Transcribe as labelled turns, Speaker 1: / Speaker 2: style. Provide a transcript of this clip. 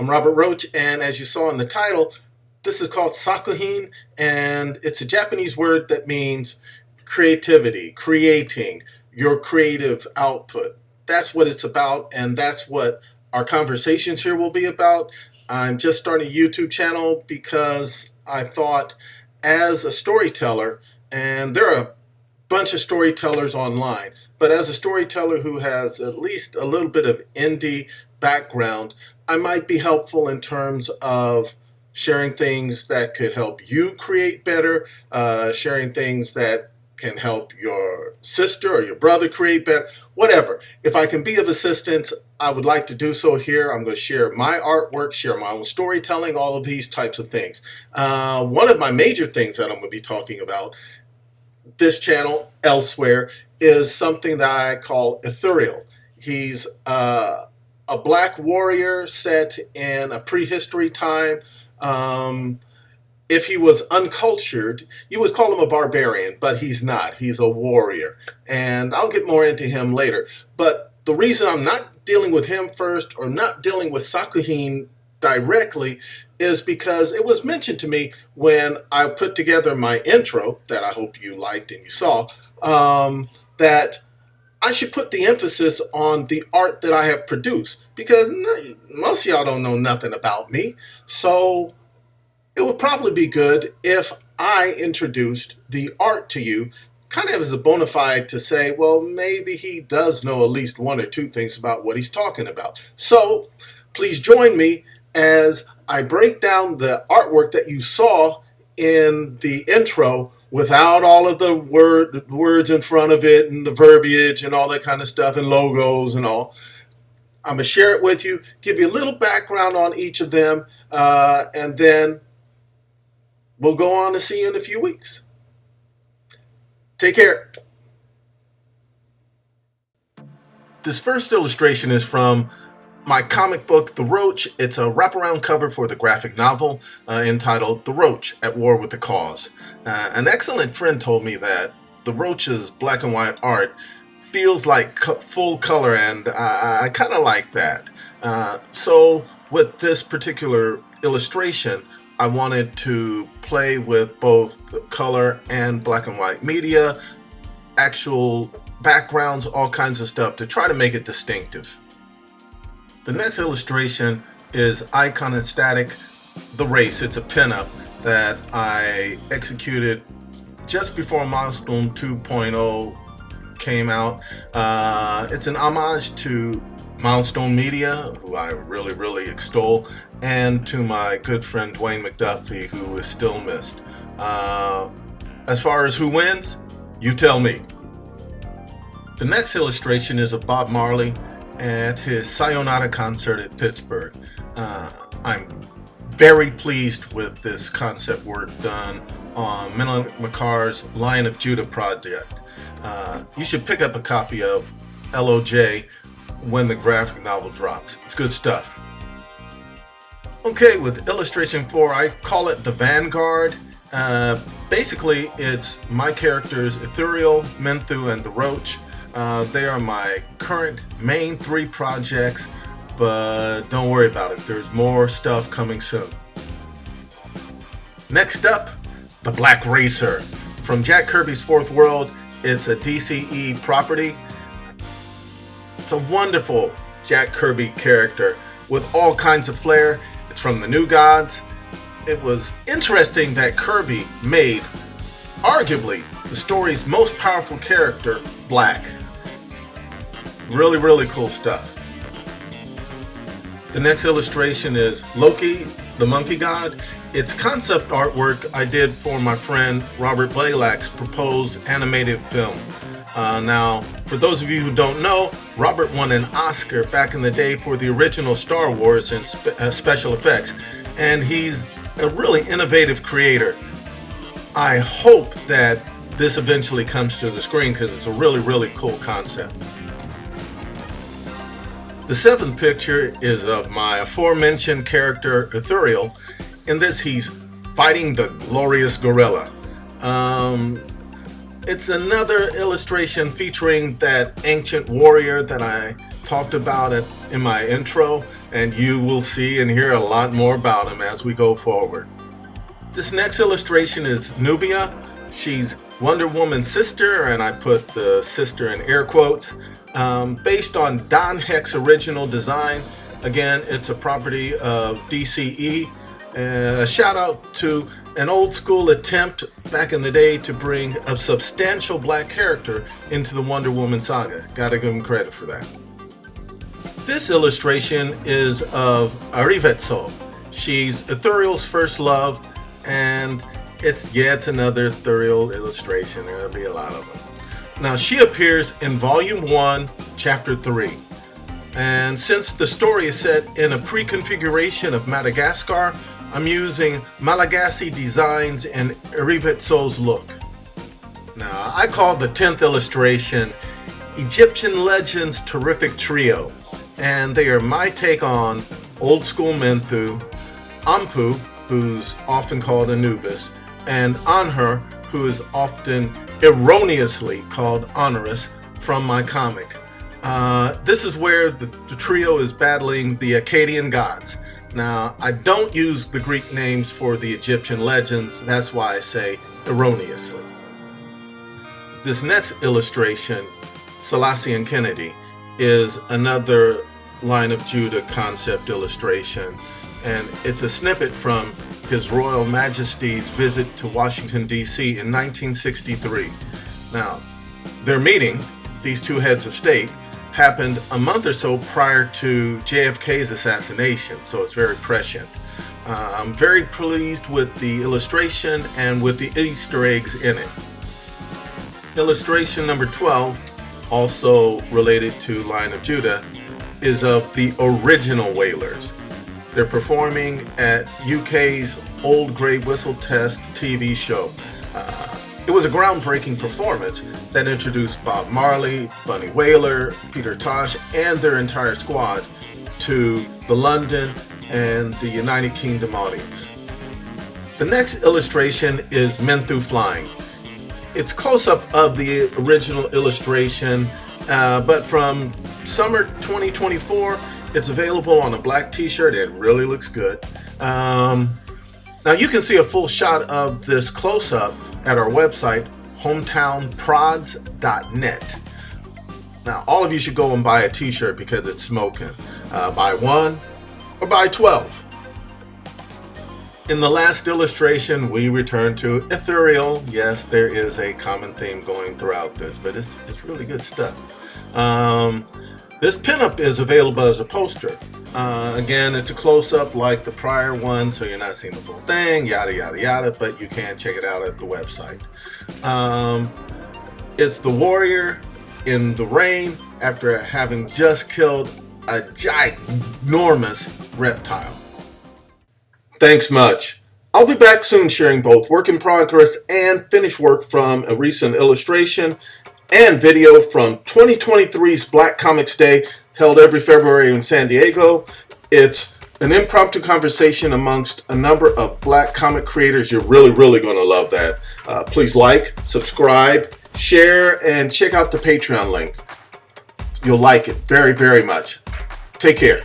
Speaker 1: I'm Robert Roach, and as you saw in the title, this is called Sakuhin, and it's a Japanese word that means creativity, creating, your creative output. That's what it's about, and that's what our conversations here will be about. I'm just starting a YouTube channel because I thought, as a storyteller, and there are a bunch of storytellers online, but as a storyteller who has at least a little bit of indie background, I might be helpful in terms of sharing things that could help you create better, sharing things that can help your sister or your brother create better, whatever. If I can be of assistance, I would like to do so here. I'm going to share my artwork, share my own storytelling, all of these types of things. One of my major things that I'm going to be talking about this channel elsewhere is something that I call ethereal. He's a black warrior set in a prehistory time. If he was uncultured, you would call him a barbarian, but he's not. He's a warrior. And I'll get more into him later. But the reason I'm not dealing with him first, or not dealing with Sakuhin directly, is because it was mentioned to me when I put together my intro, that I hope you liked and you saw, that I should put the emphasis on the art that I have produced, because most of y'all don't know nothing about me. So it would probably be good if I introduced the art to you, kind of as a bona fide to say, well, maybe he does know at least one or two things about what he's talking about. So please join me as I break down the artwork that you saw in the intro without all of the words in front of it and the verbiage and all that kind of stuff and logos and all. I'm going to share it with you, give you a little background on each of them, and then we'll go on to see you in a few weeks. Take care. This first illustration is from my comic book, The Roach. It's a wraparound cover for the graphic novel entitled The Roach at War with the Cause. An excellent friend told me that The Roach's black and white art feels like full color, and I kind of like that. So with this particular illustration, I wanted to play with both the color and black and white media, actual backgrounds, all kinds of stuff to try to make it distinctive. The next illustration is Icon and Static, The Race. It's a pinup that I executed just before Milestone 2.0 came out. It's an homage to Milestone Media, who I really extol, and to my good friend Dwayne McDuffie, who is still missed. As far as who wins, you tell me. The next illustration is of Bob Marley at his Sayonara concert at Pittsburgh. I'm very pleased with this concept work done on Menelik McCar's Lion of Judah project. You should pick up a copy of LOJ when the graphic novel drops. It's good stuff. Okay, with illustration 4, I call it The Vanguard. Basically, it's my characters Ethereal, Menthu, and the Roach. They are my current main 3 projects, but don't worry about it. There's more stuff coming soon. Next up, The Black Racer. From Jack Kirby's Fourth World, it's a DCE property. It's a wonderful Jack Kirby character with all kinds of flair. It's from the New Gods. It was interesting that Kirby made, arguably, the story's most powerful character black. Really cool stuff. The next illustration is Loki, the monkey god. It's concept artwork I did for my friend Robert Blaylock's proposed animated film. Now, for those of you who don't know, Robert won an Oscar back in the day for the original Star Wars in special effects, and he's a really innovative creator. I hope that this eventually comes to the screen because it's a really cool concept. The 7th picture is of my aforementioned character Ethereal. In this, he's fighting the glorious gorilla. It's another illustration featuring that ancient warrior that I talked about in my intro, and you will see and hear a lot more about him as we go forward. This next illustration is Nubia. She's Wonder Woman's sister, and I put the sister in air quotes, based on Don Heck's original design. Again, it's a property of DCE. A shout out to an old school attempt back in the day to bring a substantial black character into the Wonder Woman saga. Gotta give him credit for that. This illustration is of Arivetso. She's Ethereal's first love, and it's another Ethereal illustration. There'll be a lot of them. Now, she appears in Volume 1, Chapter 3. And since the story is set in a pre-configuration of Madagascar, I'm using Malagasy designs in Arivetso's look. Now, I call the 10th illustration Egyptian Legends Terrific Trio, and they are my take on old school Menthu, Ampu, who's often called Anubis, and Anhur, who is often erroneously called Honorus from my comic. This is where the trio is battling the Akkadian gods. Now, I don't use the Greek names for the Egyptian legends, that's why I say erroneously. This next illustration, Selassie and Kennedy, is another Line of Judah concept illustration, and it's a snippet from His Royal Majesty's visit to Washington, D.C. in 1963. Now, their meeting, these two heads of state, happened a month or so prior to JFK's assassination, so it's very prescient. I'm very pleased with the illustration and with the Easter eggs in it. Illustration number 12, also related to Line of Judah, is of the original Whalers. They're performing at UK's Old Grey Whistle Test TV show. It was a groundbreaking performance that introduced Bob Marley, Bunny Wailer, Peter Tosh, and their entire squad to the London and the United Kingdom audience. The next illustration is Menthu Flying. It's close-up of the original illustration, but from summer 2024, it's available on a black t-shirt. It really looks good. Now you can see a full shot of this close-up at our website, hometownprods.net. Now, all of you should go and buy a t-shirt because it's smoking. Buy one or buy 12. In the last illustration, we return to Ethereal. Yes, there is a common theme going throughout this, but it's really good stuff. This pinup is available as a poster. Again, it's a close-up like the prior one, so you're not seeing the full thing, yada, yada, yada, but you can check it out at the website. It's the warrior in the rain after having just killed a ginormous reptile. Thanks much. I'll be back soon sharing both work in progress and finished work from a recent illustration and video from 2023's Black Comics Day, held every February in San Diego. It's an impromptu conversation amongst a number of black comic creators. You're really going to love that. Please like, subscribe, share, and check out the Patreon link. You'll like it very much. Take care.